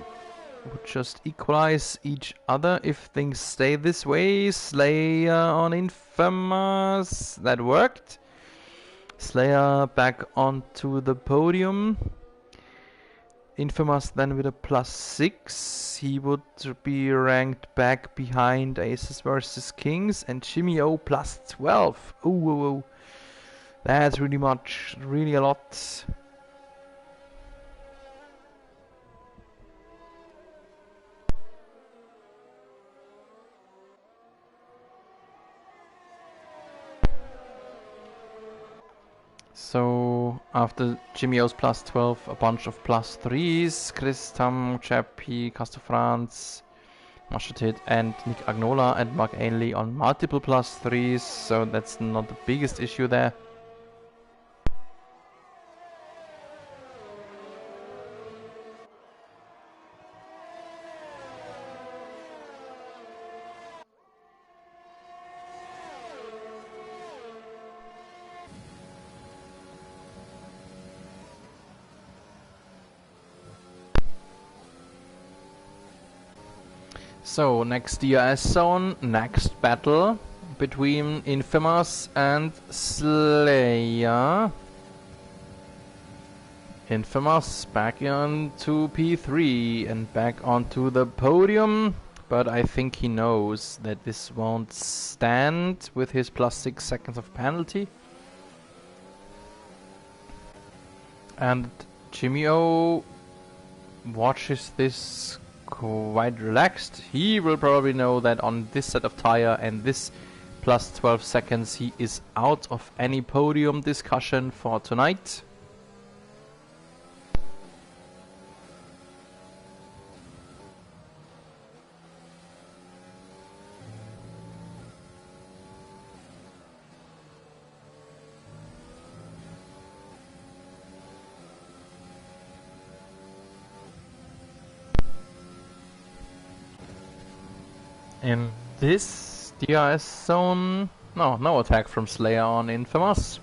would just equalize each other if things stay this way. Slayer on Infamous. That worked. Slayer back onto the podium. Infamous then with a +6. He would be ranked back behind Aces versus Kings. And Jimmy O +12. Ooh, ooh, ooh. That's really much. Really a lot. So after Jimmy O's +12, a bunch of +3s. Chris Tam, Chappie, Casto France, Mashatit and Nick Agnola and Mark Ainley on multiple +3s, so that's not the biggest issue there. So, next DRS zone, next battle between Infamous and Slayer. Infamous back onto P3 and back onto the podium, but I think he knows that this won't stand with his +6 seconds of penalty. And Jimmy O watches this quite relaxed. He will probably know that on this set of tire and this +12 seconds he is out of any podium discussion for tonight. In this DRS zone, no attack from Slayer on Infamous.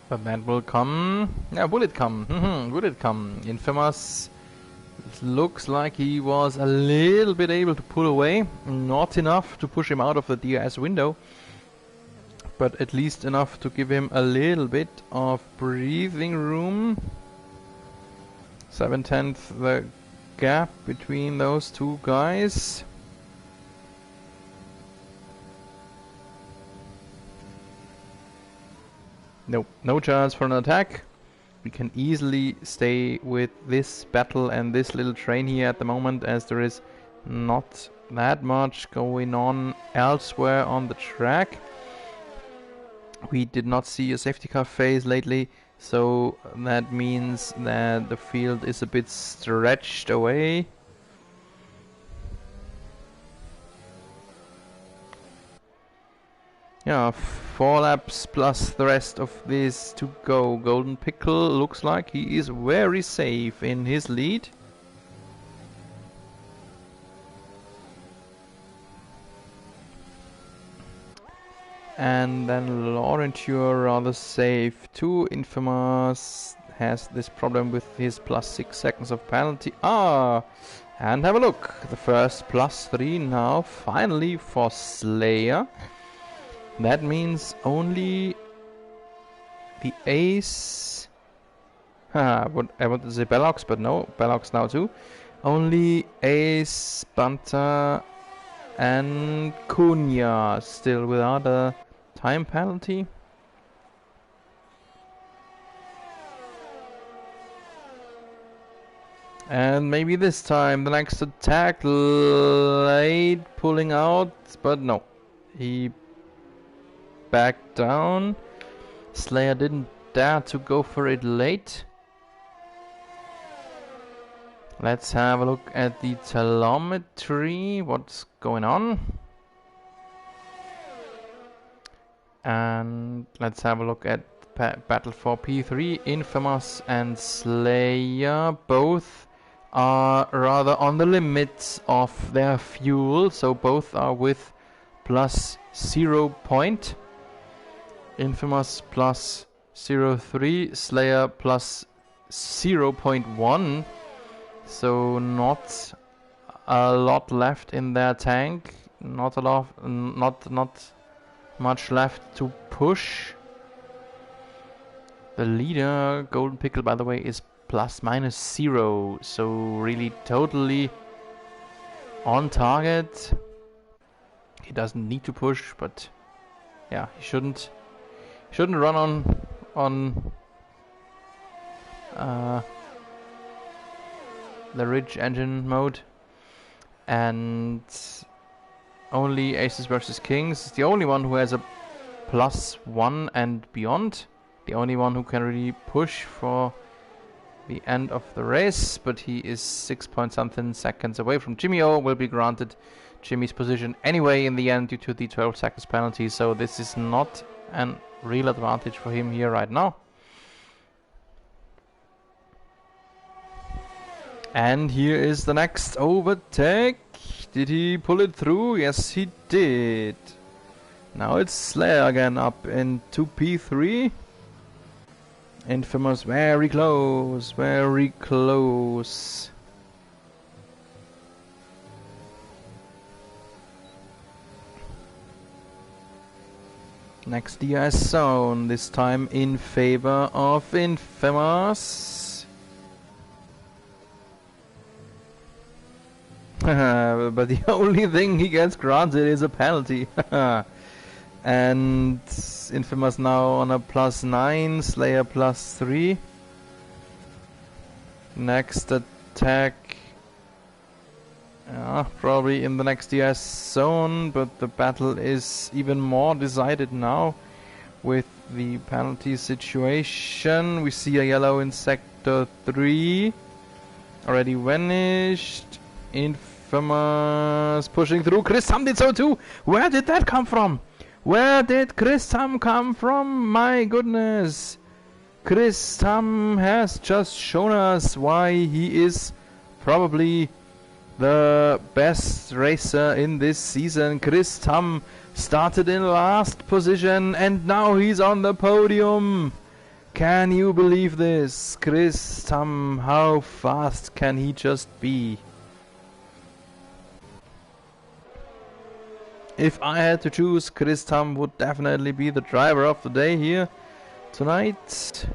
But that will come. Yeah, will it come? Will it come? Infamous looks like he was a little bit able to pull away. Not enough to push him out of the DRS window, but at least enough to give him a little bit of breathing room. 7/10 the gap between those two guys. Nope, no chance for an attack. We can easily stay with this battle and this little train here at the moment, as there is not that much going on elsewhere on the track. We did not see a safety car phase lately, so that means that the field is a bit stretched away. Yeah, 4 laps plus the rest of this to go. Golden Pickle looks like he is very safe in his lead. And then Laurenture rather safe too. Infamous has this problem with his +6 seconds of penalty. And have a look. The first +3 now finally for Slayer. That means only the Ace. I wanted to say Bellox, but no, Bellox now too. Only Ace, Banta, and Cunha still without a time penalty. And maybe this time the next attack late pulling out, but no. He backed down. Slayer didn't dare to go for it late. Let's have a look at the telemetry, what's going on. And let's have a look at battle for P3. Infamous and Slayer both are rather on the limits of their fuel, so both are with +0 point. Infamous +0.3, Slayer +0.1. so not a lot left in their tank. Not a lot, not much left to push. The leader, Golden Pickle, by the way, is ±0, so really totally on target. He doesn't need to push, but yeah, he shouldn't run on the Ridge engine mode. And only Aces versus Kings is the only one who has a +1 and beyond. The only one who can really push for the end of the race, but he is 6 point something seconds away from Jimmy O. Will be granted Jimmy's position anyway in the end due to the 12 seconds penalty, so this is not a real advantage for him here right now. And here is the next overtake. Did he pull it through? Yes, he did. Now it's Slayer again up into P3. Infamous, very close, very close. Next DRS zone, this time in favor of Infamous. But the only thing he gets granted is a penalty. And Infamous now on a +9, Slayer +3. Next attack, probably in the next DS zone, but the battle is even more decided now with the penalty situation. We see a yellow in sector 3, already vanished. Infamous pushing through. Chris Tam did so too. Where did that come from? Where did Chris Tam come from? My goodness. Chris Tam has just shown us why he is probably the best racer in this season. Chris Tam started in last position and now he's on the podium. Can you believe this? Chris Tam, how fast can he just be? If I had to choose, Chris Tam would definitely be the driver of the day here tonight.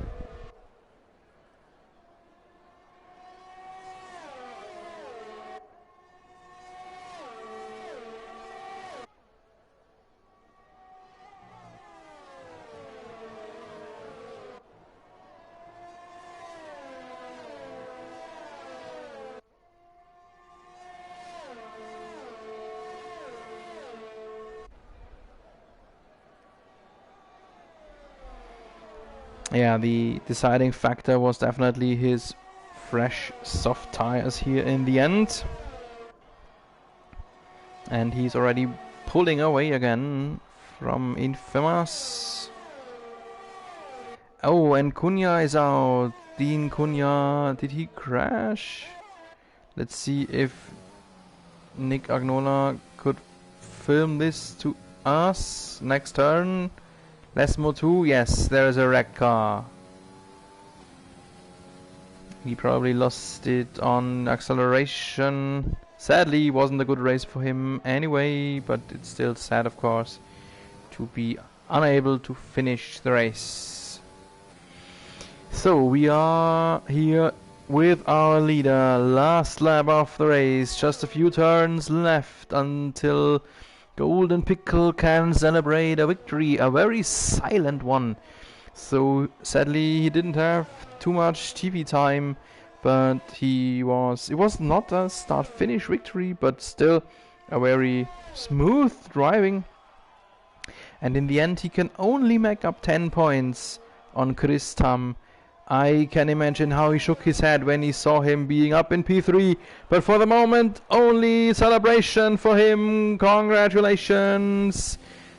Yeah, the deciding factor was definitely his fresh soft tires here in the end. And he's already pulling away again from Infamous. Oh, and Cunha is out. Dean Cunha, did he crash? Let's see if Nick Agnola could film this to us. Next turn. Lesmo 2, yes, there is a wreck car. He probably lost it on acceleration. Sadly, it wasn't a good race for him anyway, but it's still sad, of course, to be unable to finish the race. So we are here with our leader, last lap of the race, just a few turns left until Golden Pickle can celebrate a victory, a very silent one. So sadly he didn't have too much TV time, but it was not a start-finish victory, but still a very smooth driving. And in the end he can only make up 10 points on Chris Tam. I can imagine how he shook his head when he saw him being up in P3, but for the moment only celebration for him. Congratulations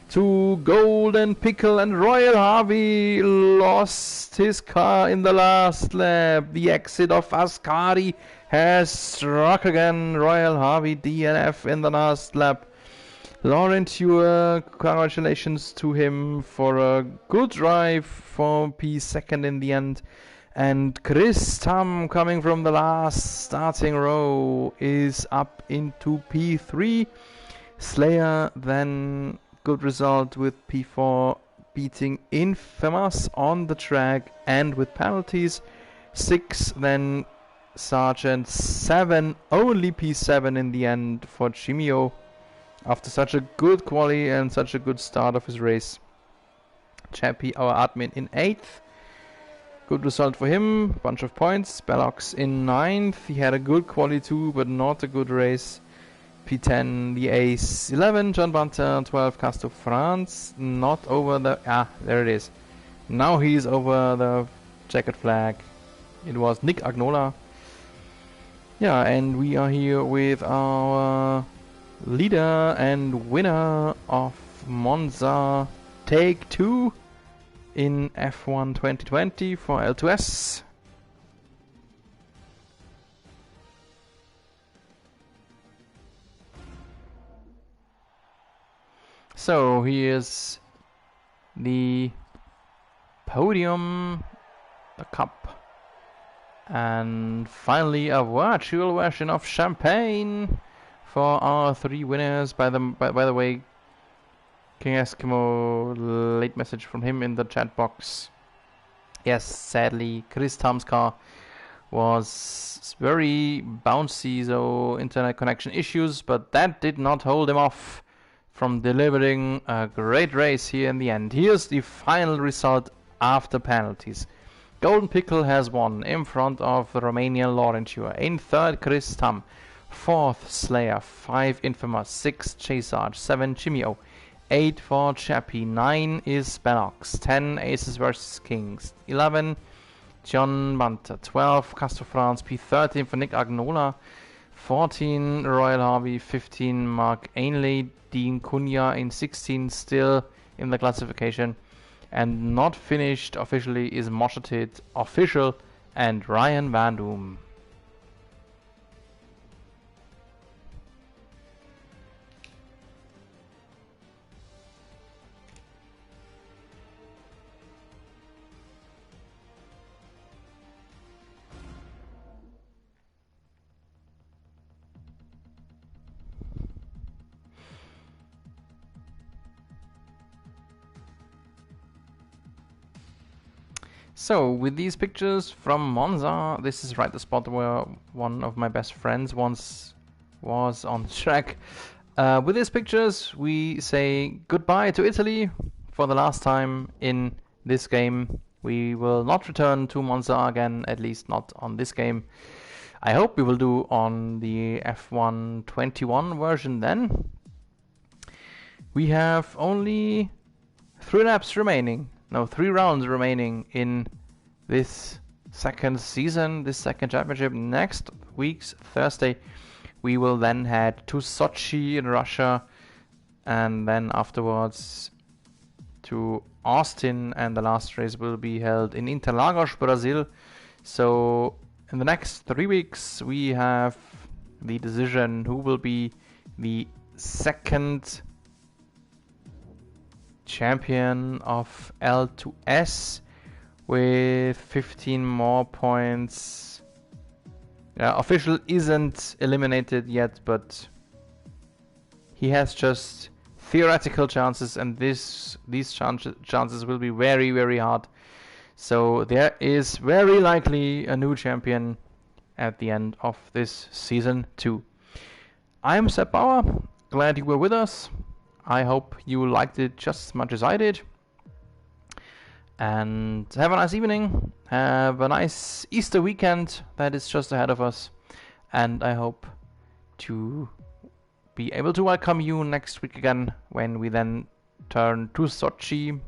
to Golden Pickle, and Royal Harvey lost his car in the last lap. The exit of Ascari has struck again. Royal Harvey DNF in the last lap. Laurent Heuer, congratulations to him for a good drive for P2 in the end. And Chris Tam, coming from the last starting row, is up into P3. Slayer then good result with P4, beating Infamous on the track and with penalties. 6 then Sergeant, 7 only P7 in the end for Chimio after such a good quali and such a good start of his race. Chappie, our admin, in 8th. Good result for him, bunch of points. Bellox in 9th. He had a good quali too, but not a good race. P10, the ace. 11, John Banter. 12, Casto France. Not over the... there it is. Now he's over the checkered flag. It was Nick Agnola. Yeah, and we are here with our leader and winner of Monza Take 2 in F1 2020 for L2S. So here's the podium, the cup, and finally a virtual version of champagne for our 3 winners. By the way, King Eskimo, late message from him in the chat box. Yes, sadly, Chris Tam's car was very bouncy, so internet connection issues, but that did not hold him off from delivering a great race here in the end. Here's the final result after penalties. Golden Pickle has won in front of the Romanian Laurentiu. In 3rd, Chris Tam. 4th, Slayer. 5, Infamous. 6, Chasarge. 7, Chimio. 8 for Chappie. 9 is Bellox. 10, Aces vs Kings. 11, John Banter. 12, Castro France. P13 for Nick Agnola. 14, Royal Harvey. 15, Mark Ainley. Dean Cunha in 16, still in the classification. And not finished officially is Moshetit Official and Ryan Van Doom. So, with these pictures from Monza, this is right the spot where one of my best friends once was on the track. With these pictures, we say goodbye to Italy for the last time in this game. We will not return to Monza again, at least not on this game. I hope we will do on the F1 21 version then. We have only 3 laps remaining. No, 3 rounds remaining in this second season, this second championship. Next week's Thursday, we will then head to Sochi in Russia, and then afterwards to Austin, and the last race will be held in Interlagos, Brazil. So in the next 3 weeks, we have the decision who will be the second champion of L2S with 15 more points. Official isn't eliminated yet, but he has just theoretical chances, and these chances will be very, very hard. So there is very likely a new champion at the end of this season too. I'm Sepp Bauer, glad you were with us. I hope you liked it just as much as I did. And have a nice evening. Have a nice Easter weekend that is just ahead of us. And I hope to be able to welcome you next week again when we then turn to Sochi.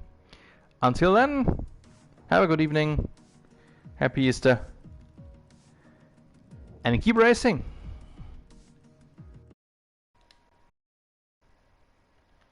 Until then, have a good evening. Happy Easter. And keep racing.